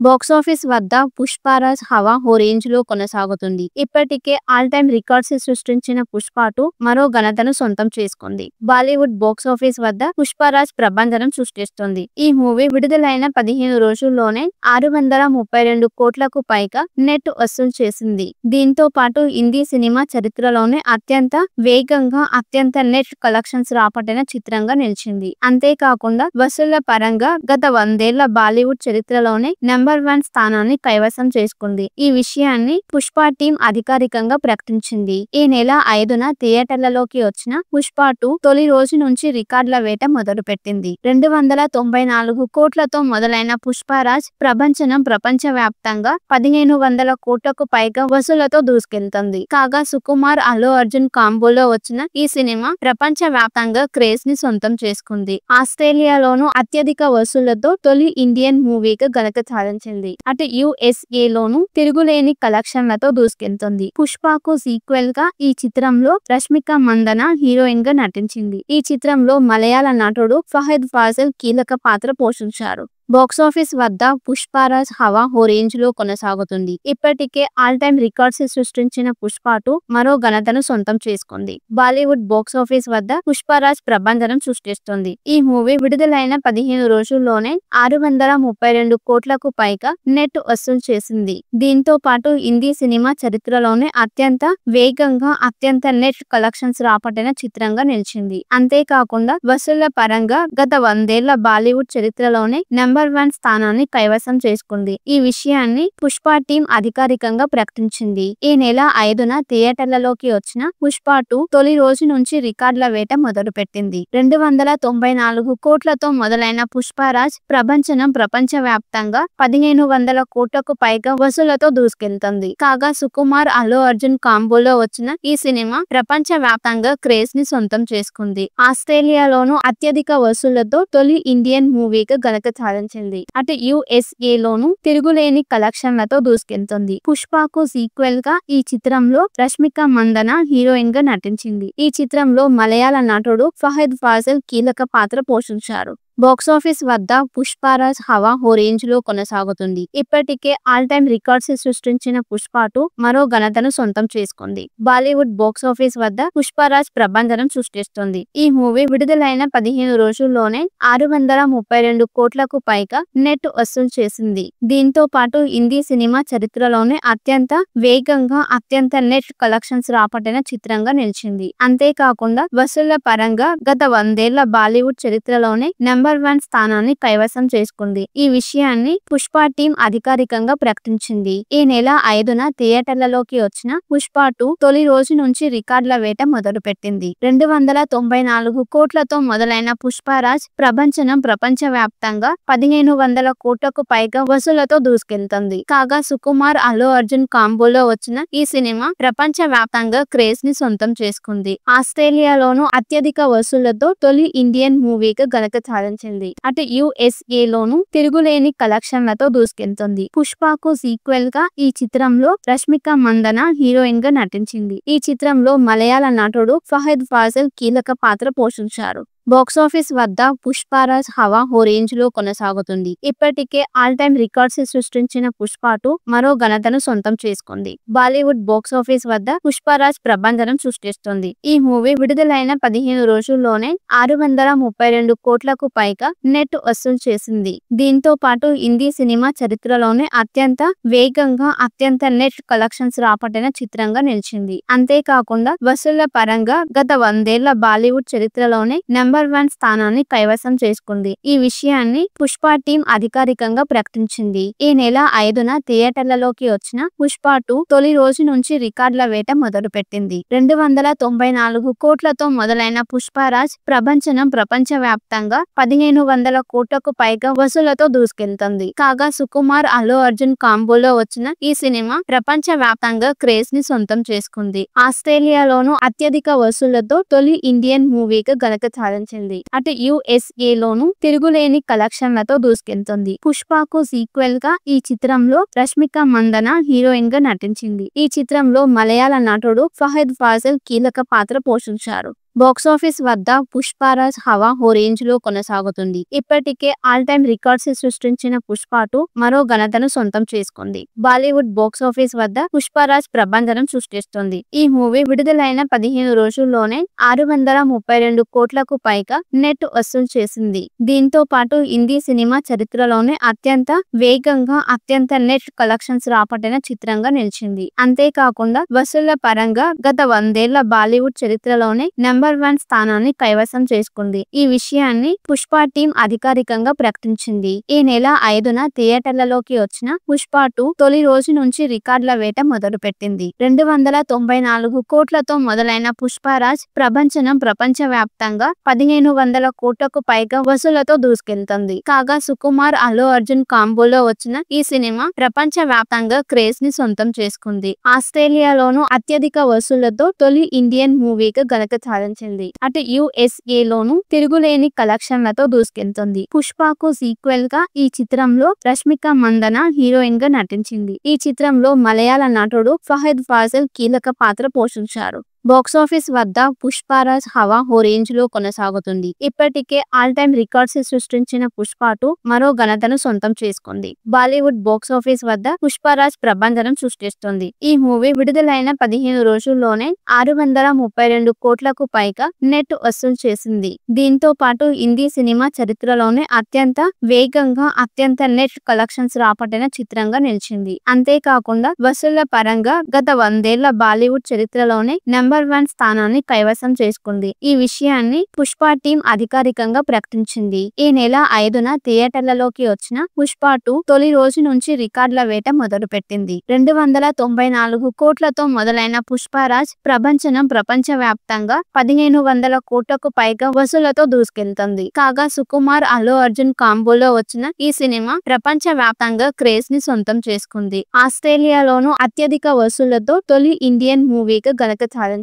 Box office వద్ద 'పుష్పరాజ్' హవా ఓ రేంజ్‌లో కొనసాగుతుంది. ఇప్పటికే ఆల్ టైమ్ రికార్డ్స్ సృష్టించిన 'పుష్ప 2' మరో ఘనతను సొంతం చేసుకుంది. బాలీవుడ్ బాక్సాఫీస్ వద్ద 'పుష్పరాజ్' ప్రభంజనం సృష్టిస్తుంది. ఈ మూవీ విడుదలైన 15 రోజుల్లోనే 632 కోట్లకు పైగా నెట్ వసూలు చేసింది. దీంతో పాటు హిందీ సినిమా చరిత్రలోనే అత్యంత వేగంగా అత్యంత నెట్ కలెక్షన్స్ రాబట్టిన చిత్రంగా నిలిచింది. అంతేకాకుండా వసూళ్ల పరంగా గత 100 ఏళ్ల బాలీవుడ్ చరిత్రలోనే నంబర్ 1 స్థానాన్ని కైవసం చేసుకుంది. ఈ విషయాన్ని 'పుష్ప' టీం అధికారికంగా ప్రకటించింది. ఈ నెల 5న థియేటర్లలోకి వచ్చిన 'పుష్ప 2' తొలి రోజు నుంచి రికార్డుల వేట మొదలుపెట్టింది. 294 కోట్లతో మొదలైన 'పుష్పరాజ్' ప్రభంజనం ప్రపంచవ్యాప్తంగా 1500 కోట్లకు పైగా వసూళ్లతో దూసుకెళ్తోంది. కాగా సుకుమార్, అల్లు అర్జున్ కాంబోలో వచ్చిన ఈ సినిమా ప్రపంచవ్యాప్తంగా క్రేజ్ ని సొంతం చేసుకుంది. ఆస్ట్రేలియాలోనూ అత్యధిక వసూళ్లతో తొలి ఇండియన్ మూవీగా ఘనత సాధించింది. అటు యుఎస్ఏలోనూ తిరుగులేని కలెక్షన్లతో దూసుకెళ్తోంది. 'పుష్ప'కు సీక్వెల్ గా ఈ చిత్రంలో రష్మిక మందన హీరోయిన్ గా నటించింది. ఈ చిత్రంలో మలయాళ నటుడు ఫహద్ ఫాజిల్ కీలక పాత్ర పోషించారు. బాక్సాఫీస్ వద్ద 'పుష్పరాజ్' హవా ఓ రేంజ్‌లో కొనసాగుతుంది. ఇప్పటికే ఆల్ టైమ్ రికార్డ్స్ సృష్టించిన 'పుష్ప 2' మరో ఘనతను సొంతం చేసుకుంది. బాలీవుడ్ బాక్సాఫీస్ వద్ద 'పుష్పరాజ్' ప్రభంజనం సృష్టిస్తుంది. ఈ మూవీ విడుదలైన 15 రోజుల్లోనే 632 కోట్లకు పైగా నెట్ వసూలు చేసింది. దీంతో పాటు హిందీ సినిమా చరిత్రలోనే అత్యంత వేగంగా అత్యంత నెట్ కలెక్షన్స్ రాబట్టిన చిత్రంగా నిలిచింది. అంతేకాకుండా వసూళ్ల పరంగా గత 100 ఏళ్ల బాలీవుడ్ చరిత్రలోనే నంబర్ 1 స్థానాన్ని కైవసం చేసుకుంది. ఈ విషయాన్ని 'పుష్ప' టీం అధికారికంగా ప్రకటించింది. ఈ నెల 5న థియేటర్లలోకి వచ్చిన 'పుష్ప 2' తొలి రోజు నుంచి రికార్డుల వేట మొదలుపెట్టింది. 294 కోట్లతో మొదలైన 'పుష్పరాజ్' ప్రభంజనం ప్రపంచవ్యాప్తంగా 1500 కోట్లకు పైగా వసూళ్లతో దూసుకెళ్తోంది. కాగా సుకుమార్, అల్లు అర్జున్ కాంబోలో వచ్చిన ఈ సినిమా ప్రపంచవ్యాప్తంగా క్రేజ్ ని సొంతం చేసుకుంది. ఆస్ట్రేలియాలోనూ అత్యధిక వసూళ్లతో తొలి ఇండియన్ మూవీగా ఘనత సాధించింది. అటు యుఎస్ఏలోనూ తిరుగులేని కలెక్షన్లతో దూసుకెళ్తోంది. 'పుష్ప'కు సీక్వెల్ గా ఈ చిత్రంలో రష్మిక మందన హీరోయిన్ గా నటించింది. ఈ చిత్రంలో మలయాళ నటుడు ఫహద్ ఫాజిల్ కీలక పాత్ర పోషించారు. బాక్సాఫీస్ వద్ద 'పుష్పరాజ్' హవా ఓ రేంజ్‌లో కొనసాగుతుంది. ఇప్పటికే ఆల్ టైమ్ రికార్డ్స్ సృష్టించిన 'పుష్ప 2' మరో ఘనతను సొంతం చేసుకుంది. బాలీవుడ్ బాక్సాఫీస్ వద్ద 'పుష్పరాజ్' ప్రభంజనం సృష్టిస్తుంది. ఈ మూవీ విడుదలైన 15 రోజుల్లోనే 632 కోట్లకు పైగా నెట్ వసూలు చేసింది. దీంతో పాటు హిందీ సినిమా చరిత్రలోనే అత్యంత వేగంగా అత్యంత నెట్ కలెక్షన్స్ రాబట్టిన చిత్రంగా నిలిచింది. అంతేకాకుండా వసూళ్ల పరంగా గత 100 ఏళ్ల బాలీవుడ్ చరిత్రలోనే నంబర్ 1 స్థానాన్ని కైవసం చేసుకుంది. ఈ విషయాన్ని 'పుష్ప' టీం అధికారికంగా ప్రకటించింది. ఈ నెల 5న థియేటర్లలోకి వచ్చిన 'పుష్ప 2' తొలి రోజు నుంచి రికార్డుల వేట మొదలుపెట్టింది. 294 కోట్లతో మొదలైన 'పుష్పరాజ్' ప్రభంజనం ప్రపంచవ్యాప్తంగా 1500 కోట్లకు పైగా వసూళ్లతో దూసుకెళ్తోంది. కాగా సుకుమార్, అల్లు అర్జున్ కాంబోలో వచ్చిన ఈ సినిమా ప్రపంచవ్యాప్తంగా క్రేజ్ ని సొంతం చేసుకుంది. ఆస్ట్రేలియాలోనూ అత్యధిక వసూళ్లతో తొలి ఇండియన్ మూవీగా ఘనత సాధించింది. అటు యుఎస్ఏలోనూ తిరుగులేని కలెక్షన్లతో దూసుకెళ్తోంది. 'పుష్ప'కు సీక్వెల్ గా ఈ చిత్రంలో రష్మిక మందన హీరోయిన్ గా నటించింది. ఈ చిత్రంలో మలయాళ నటుడు ఫహద్ ఫాజిల్ కీలక పాత్ర పోషించారు. బాక్సాఫీస్ వద్ద 'పుష్పరాజ్' హవా ఓ రేంజ్‌లో కొనసాగుతుంది. ఇప్పటికే ఆల్ టైమ్ రికార్డ్స్ సృష్టించిన 'పుష్ప 2' మరో ఘనతను సొంతం చేసుకుంది. బాలీవుడ్ బాక్సాఫీస్ వద్ద 'పుష్పరాజ్' ప్రభంజనం సృష్టిస్తుంది. ఈ మూవీ విడుదలైన 15 రోజుల్లోనే 632 కోట్లకు పైగా నెట్ వసూలు చేసింది. దీంతో పాటు హిందీ సినిమా చరిత్రలోనే అత్యంత వేగంగా అత్యంత నెట్ కలెక్షన్స్ రాబట్టిన చిత్రంగా నిలిచింది. అంతేకాకుండా వసూళ్ల పరంగా గత 100 ఏళ్ల బాలీవుడ్ చరిత్రలోనే నంబర్ 1 స్థానాన్ని కైవసం చేసుకుంది. ఈ విషయాన్ని 'పుష్ప' టీం అధికారికంగా ప్రకటించింది. ఈ నెల 5న థియేటర్లలోకి వచ్చిన 'పుష్ప 2' తొలి రోజు నుంచి రికార్డుల వేట మొదలుపెట్టింది. 294 కోట్లతో మొదలైన 'పుష్పరాజ్' ప్రభంజనం ప్రపంచవ్యాప్తంగా 1500 కోట్లకు పైగా వసూళ్లతో దూసుకెళ్తోంది. కాగా సుకుమార్, అల్లు అర్జున్ కాంబోలో వచ్చిన ఈ సినిమా ప్రపంచవ్యాప్తంగా క్రేజ్ ని సొంతం చేసుకుంది. ఆస్ట్రేలియాలోనూ అత్యధిక వసూళ్లతో తొలి ఇండియన్ మూవీగా ఘనత సాధించింది. అటు యుఎస్ఏలోనూ తిరుగులేని కలెక్షన్లతో దూసుకెళ్తోంది. 'పుష్ప'కు సీక్వెల్ గా ఈ చిత్రంలో రష్మిక మందన హీరోయిన్ గా నటించింది. ఈ చిత్రంలో మలయాళ నటుడు ఫహద్ ఫాజిల్ కీలక పాత్ర పోషించారు. బాక్సాఫీస్ వద్ద 'పుష్పరాజ్' హవా ఓ రేంజ్లో కొనసాగుతుంది. ఇప్పటికే ఆల్ టైమ్ రికార్డ్స్ సృష్టించిన 'పుష్ప 2' మరో ఘనతను సొంతం చేసుకుంది. బాలీవుడ్ బాక్సాఫీస్ వద్ద 'పుష్పరాజ్' ప్రభంజనం సృష్టిస్తుంది. ఈ మూవీ విడుదలైన 15 రోజుల్లోనే 632 కోట్లకు పైగా నెట్ వసూలు చేసింది. దీంతో పాటు హిందీ సినిమా చరిత్రలోనే అత్యంత వేగంగా అత్యంత నెట్ కలెక్షన్స్ రాబట్టిన చిత్రంగా నిలిచింది. అంతేకాకుండా వసూళ్ల పరంగా గత 100 ఏళ్ల బాలీవుడ్ చరిత్రలోనే నెంబర్ 1 స్థానాన్ని కైవసం చేసుకుంది. ఈ విషయాన్ని పుష్ప టీం అధికారికంగా ప్రకటించింది. ఈ నెల 5న థియేటర్లలోకి వచ్చిన 'పుష్ప 2' తొలి రోజు నుంచి రికార్డుల వేట మొదలుపెట్టింది. 294 కోట్లతో మొదలైన 'పుష్పరాజ్' ప్రభంజనం ప్రపంచవ్యాప్తంగా 1500 కోట్లకు పైగా వసూళ్లతో దూసుకెళ్తుంది. కాగా సుకుమార్, అల్లు అర్జున్ కాంబోలో వచ్చిన ఈ సినిమా ప్రపంచవ్యాప్తంగా క్రేజ్ ని సొంతం చేసుకుంది. ఆస్ట్రేలియాలోనూ అత్యధిక వసూళ్లతో తొలి ఇండియన్ మూవీగా ఘనత సాధించింది. అటు USA లోనూ తిరుగులేని కలెక్షన్లతో దూసుకెళ్తుంది. 'పుష్ప'కు సీక్వెల్ గా ఈ చిత్రంలో రష్మిక మందన హీరోయిన్ గా నటించింది. ఈ చిత్రంలో మలయాళ నటుడు ఫహద్ ఫాజిల్ కీలక పాత్ర పోషించారు. బాక్సాఫీస్ వద్ద 'పుష్పరాజ్' హవా ఓ రేంజ్ లో కొనసాగుతుంది. ఇప్పటికే ఆల్ టైమ్ రికార్డ్స్ సృష్టించిన 'పుష్ప 2' మరో ఘనతను సొంతం చేసుకుంది. బాలీవుడ్ బాక్సాఫీస్ వద్ద 'పుష్పరాజ్' ప్రభంజనం సృష్టిస్తుంది. ఈ మూవీ విడుదలైన 15 రోజుల్లోనే 632 కోట్లకు పైగా నెట్ వసూలు చేసింది. దీంతో పాటు హిందీ సినిమా చరిత్రలోనే అత్యంత వేగంగా అత్యంత నెట్ కలెక్షన్స్ రాబట్టిన చిత్రంగా నిలిచింది. అంతేకాకుండా వసూళ్ల పరంగా గత 100 ఏళ్ల బాలీవుడ్ చరిత్రలోనే నెంబర్ 1 స్థానాన్ని కైవసం చేసుకుంది. ఈ విషయాన్ని పుష్ప టీం అధికారికంగా ప్రకటించింది. ఈ నెల 5న థియేటర్లలోకి వచ్చిన 'పుష్ప 2' తొలి రోజు నుంచి రికార్డుల వేట మొదలుపెట్టింది. 294 కోట్లతో మొదలైన 'పుష్పరాజ్' ప్రభంజనం ప్రపంచవ్యాప్తంగా 1500 కోట్లకు పైగా వసూళ్లతో దూసుకెళ్తుంది. కాగా సుకుమార్, అల్లు అర్జున్ కాంబోలో వచ్చిన ఈ సినిమా ప్రపంచవ్యాప్తంగా క్రేజ్ ని సొంతం చేసుకుంది. ఆస్ట్రేలియాలోనూ అత్యధిక వసూళ్లతో తొలి ఇండియన్ మూవీగా ఘనత సాధించింది.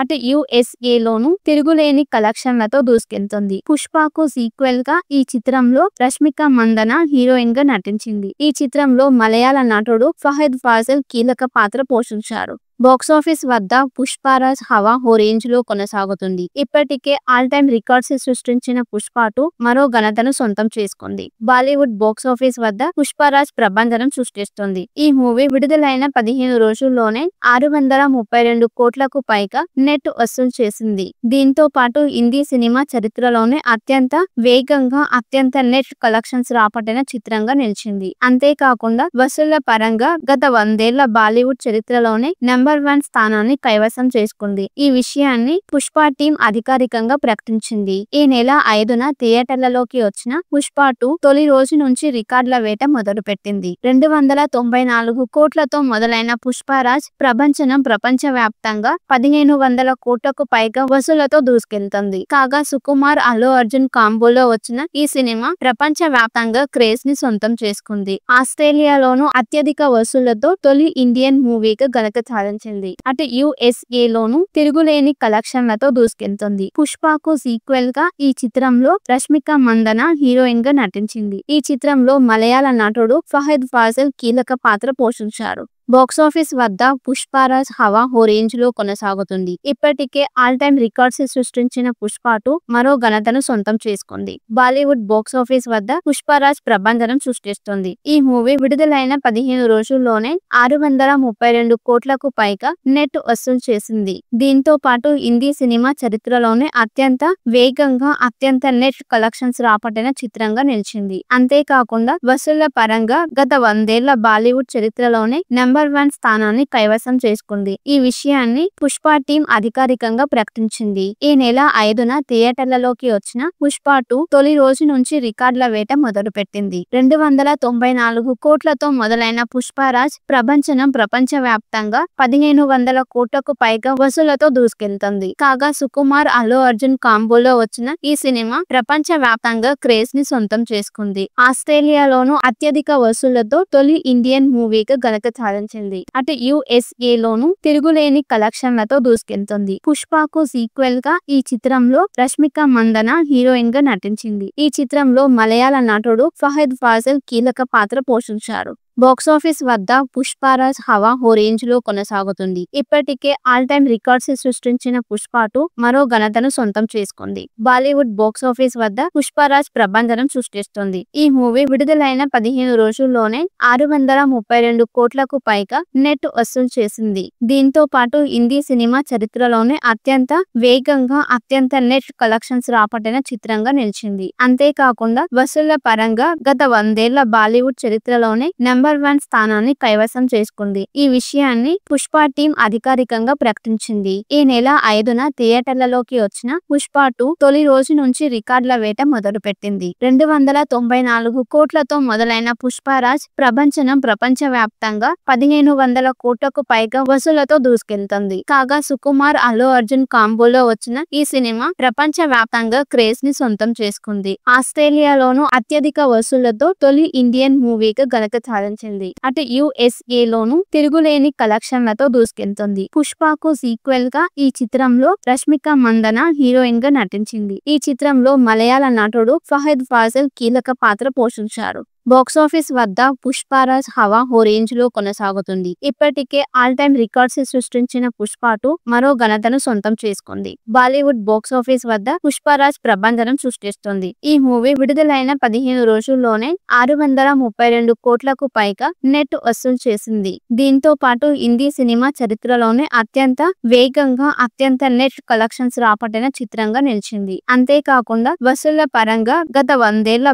అటు USA లోనూ తిరుగులేని కలెక్షన్లతో దూసుకెళ్తుంది. 'పుష్ప'కు సీక్వెల్ గా ఈ చిత్రంలో రష్మిక మందన హీరోయిన్ గా నటించింది. ఈ చిత్రంలో మలయాళ నటుడు ఫహద్ ఫాజిల్ కీలక పాత్ర పోషించారు. బాక్సాఫీస్ వద్ద 'పుష్పరాజ్' హవా ఓ రేంజ్ లో కొనసాగుతుంది. ఇప్పటికే ఆల్ టైమ్ రికార్డ్స్ సృష్టించిన 'పుష్ప 2' మరో ఘనతను సొంతం చేసుకుంది. బాలీవుడ్ బాక్సాఫీస్ వద్ద 'పుష్పరాజ్' ప్రభంజనం సృష్టిస్తుంది. ఈ మూవీ విడుదలైన 15 రోజుల్లోనే 632 కోట్లకు పైగా నెట్ వసూలు చేసింది. దీంతో పాటు హిందీ సినిమా చరిత్రలోనే అత్యంత వేగంగా అత్యంత నెట్ కలెక్షన్స్ రాబట్టిన చిత్రంగా నిలిచింది. అంతేకాకుండా వసూళ్ల పరంగా గత 100 ఏళ్ల బాలీవుడ్ చరిత్రలోనే నెంబర్ 1 స్థానాన్ని కైవసం చేసుకుంది. ఈ విషయాన్ని పుష్ప టీం అధికారికంగా ప్రకటించింది. ఈ నెల 5న థియేటర్లలోకి వచ్చిన 'పుష్ప 2' తొలి రోజు నుంచి రికార్డుల వేట మొదలుపెట్టింది. 294 కోట్లతో మొదలైన 'పుష్పరాజ్' ప్రభంజనం ప్రపంచవ్యాప్తంగా 1500 కోట్లకు పైగా వసూళ్లతో దూసుకెళ్తుంది. కాగా సుకుమార్, అల్లు అర్జున్ కాంబోలో వచ్చిన ఈ సినిమా ప్రపంచవ్యాప్తంగా క్రేజ్ ని సొంతం చేసుకుంది. ఆస్ట్రేలియాలోనూ అత్యధిక వసూళ్లతో తొలి ఇండియన్ మూవీగా ఘనత సాధించింది. అటు USA లోనూ తిరుగులేని కలెక్షన్లతో దూసుకెళ్తుంది. 'పుష్ప'కు సీక్వెల్ గా ఈ చిత్రంలో రష్మిక మందన హీరోయిన్ గా నటించింది. ఈ చిత్రంలో మలయాళ నటుడు ఫహద్ ఫాజిల్ కీలక పాత్ర పోషించారు. బాక్సాఫీస్ వద్ద 'పుష్పరాజ్' హవా ఓ రేంజ్ లో కొనసాగుతుంది. ఇప్పటికే ఆల్ టైమ్ రికార్డ్స్ సృష్టించిన 'పుష్ప 2' మరో ఘనతను సొంతం చేసుకుంది. బాలీవుడ్ బాక్సాఫీస్ వద్ద 'పుష్పరాజ్' ప్రభంజనం సృష్టిస్తుంది. ఈ మూవీ విడుదలైన 15 రోజుల్లోనే 632 కోట్లకు పైగా నెట్ వసూలు చేసింది. దీంతో పాటు హిందీ సినిమా చరిత్రలోనే అత్యంత వేగంగా అత్యంత నెట్ కలెక్షన్స్ రాబట్టిన చిత్రంగా నిలిచింది. అంతేకాకుండా వసూళ్ల పరంగా గత 100 ఏళ్ల బాలీవుడ్ చరిత్రలోనే నెంబర్ 1 స్థానాన్ని కైవసం చేసుకుంది. ఈ విషయాన్ని పుష్ప టీం అధికారికంగా ప్రకటించింది. ఈ నెల 5న థియేటర్లలోకి వచ్చిన 'పుష్ప 2' తొలి రోజు నుంచి రికార్డుల వేట మొదలుపెట్టింది. 294 కోట్లతో మొదలైన 'పుష్పరాజ్' ప్రభంజనం ప్రపంచవ్యాప్తంగా 1500 కోట్లకు పైగా వసూళ్లతో దూసుకెళ్తుంది. కాగా సుకుమార్, అల్లు అర్జున్ కాంబోలో వచ్చిన ఈ సినిమా ప్రపంచవ్యాప్తంగా క్రేజ్ ని సొంతం చేసుకుంది. ఆస్ట్రేలియాలోనూ అత్యధిక వసూళ్లతో తొలి ఇండియన్ మూవీగా ఘనత సాధించింది. అటు USA లోనూ తిరుగులేని కలెక్షన్లతో దూసుకెళ్తుంది. 'పుష్ప'కు సీక్వెల్ గా ఈ చిత్రంలో రష్మిక మందన హీరోయిన్ గా నటించింది. ఈ చిత్రంలో మలయాళ నటుడు ఫహద్ ఫాజిల్ కీలక పాత్ర పోషించారు. బాక్సాఫీస్ వద్ద పుష్పరాజ్ హవా ఓ రేంజ్ లో కొనసాగుతుంది. ఇప్పటికే ఆల్ టైమ్ రికార్డ్స్ సృష్టించిన పుష్ప 2 మరో ఘనతను సొంతం చేసుకుంది. బాలీవుడ్ బాక్సాఫీస్ వద్ద పుష్పరాజ్ ప్రభంజనం సృష్టిస్తుంది. ఈ మూవీ విడుదలైన 15 రోజుల్లోనే 632 కోట్లకు పైగా నెట్ వసూలు చేసింది. దీంతో పాటు హిందీ సినిమా చరిత్రలోనే అత్యంత వేగంగా అత్యంత నెట్ కలెక్షన్స్ రాబట్టిన చిత్రంగా నిలిచింది. అంతేకాకుండా వసూళ్ల పరంగా గత 100 ఏళ్ల బాలీవుడ్ చరిత్రలోనే నంబర్ 1 స్థానాన్ని కైవసం చేసుకుంది. ఈ విషయాన్ని పుష్ప టీం అధికారికంగా ప్రకటించింది. ఈ నెల 5న థియేటర్లలోకి వచ్చిన పుష్ప 2 తొలి రోజు నుంచి రికార్డుల వేట మొదలుపెట్టింది. 294 కోట్లతో మొదలైన పుష్పరాజ్ ప్రభంజనం ప్రపంచవ్యాప్తంగా 1500 కోట్లకు పైగా వసూళ్లతో దూసుకెళ్తుంది. కాగా సుకుమార్ అల్లు అర్జున్ కాంబోలో వచ్చిన ఈ సినిమా ప్రపంచ వ్యాప్తంగా క్రేజ్ ని సొంతం చేసుకుంది. ఆస్ట్రేలియాలోనూ అత్యధిక వసూళ్లతో తొలి ఇండియన్ మూవీగా ఘనత సాధించింది. అటు USA లోనూ తిరుగులేని కలెక్షన్లతో దూసుకెళ్తుంది. పుష్పకు సీక్వెల్ గా ఈ చిత్రంలో రష్మిక మందన హీరోయిన్ గా నటించింది. ఈ చిత్రంలో మలయాళ నటుడు ఫహద్ ఫాజిల్ కీలక పాత్ర పోషించారు. బాక్సాఫీస్ వద్ద పుష్పరాజ్ హవా ఓ రేంజ్ లో కొనసాగుతుంది. ఇప్పటికే ఆల్ టైమ్ రికార్డ్స్ సృష్టించిన పుష్ప 2 మరో ఘనతను సొంతం చేసుకుంది. బాలీవుడ్ బాక్సాఫీస్ వద్ద పుష్పరాజ్ ప్రభంజనం సృష్టిస్తుంది. ఈ మూవీ విడుదలైన 15 రోజుల్లోనే 632 కోట్లకు పైగా నెట్ వసూలు చేసింది. దీంతో పాటు హిందీ సినిమా చరిత్రలోనే అత్యంత వేగంగా అత్యంత నెట్ కలెక్షన్స్ రాబట్టిన చిత్రంగా నిలిచింది. అంతేకాకుండా వసూళ్ల పరంగా గత 100 ఏళ్ల